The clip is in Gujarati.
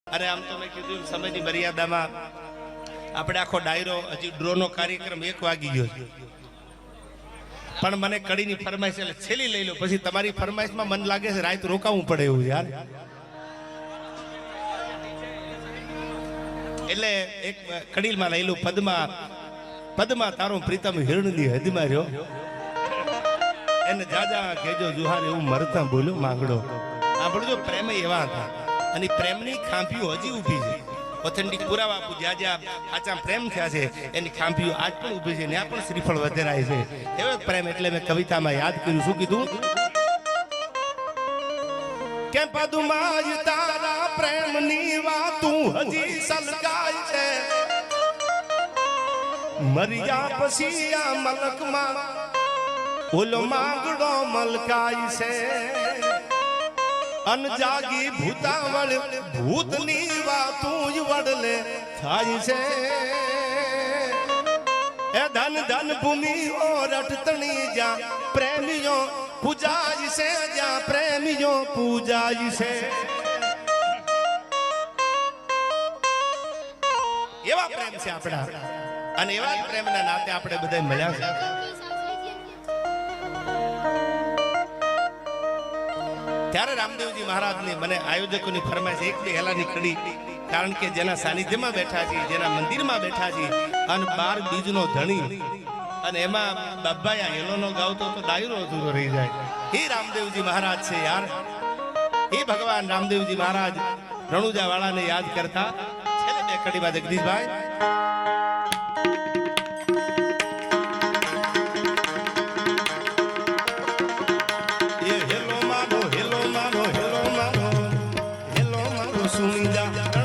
अरे आम तो मैं कीधुं समयनी मर्यादामां આપણે આખો ડાયરો હજી ડ્રોનો કાર્યક્રમ 1 વાગી ગયો છે પણ મને કડીની ફરમાઈશ એટલે છેલ્લી લઈ લો પછી તમારી ફરમાઈશમાં મન લાગે છે રાત રોકાવું પડે એવું યાર એટલે એક કડીમાં લઈ લો પદમાં તારો પ્રીતમ હિરણની હદમાં રહ્યો એને જાજા કેજો જુહાર એવું મરતા બોલ્યો માંગડો સાંભળજો પ્રેમ એવા હતા અને પ્રેમની ખાંભીઓ હજી ઊભી છે ઓથેન્ટિક પુરાવા આપું જ્યાં જ્યાં સાચા પ્રેમ થયા છે એની ખાંભીઓ આજ પણ ઊભી છે ત્યાં પણ શ્રીફળ વધેરાય છે એવો પ્રેમ એટલે મેં કવિતામાં યાદ કર્યું શું કીધું કે પદુમાં તારા પ્રેમની વાતું હજી સલગાય છે મરિયા પછી આ મલકમાં ઓલો માંગડો મલકાય છે અનજાગી ભૂતાવળ ભૂતની વાતું વડલે થાય છે એ ધન ધન ભૂમિ ઓ રટતણી જ્યાં પ્રેમીઓ પૂજાય છે જ્યાં પ્રેમીઓ પૂજાય છે એવા પ્રેમ છે આપણા અને એવા પ્રેમના નાતે આપણે બધા મળ્યા છે ત્યારે રામદેવજી મહારાજની મને આયોજકોની ફરમાઈશ એક બે હેલાની કડી કારણ કે જેના સાનિધ્યમાં બેઠા છે જેના મંદિરમાં બેઠા છે અને 12 બીજનો ધણી અને એમાં બાબાયા હેલોનો ગાવતો તો ડાયરો અધૂરો રહી જાય હે રામદેવજી મહારાજ છે યાર હે ભગવાન રામદેવજી મહારાજ રણુજા વાળાને યાદ કરતા છેલ્લે બે કડીમાં જગદીશભાઈ સુની જા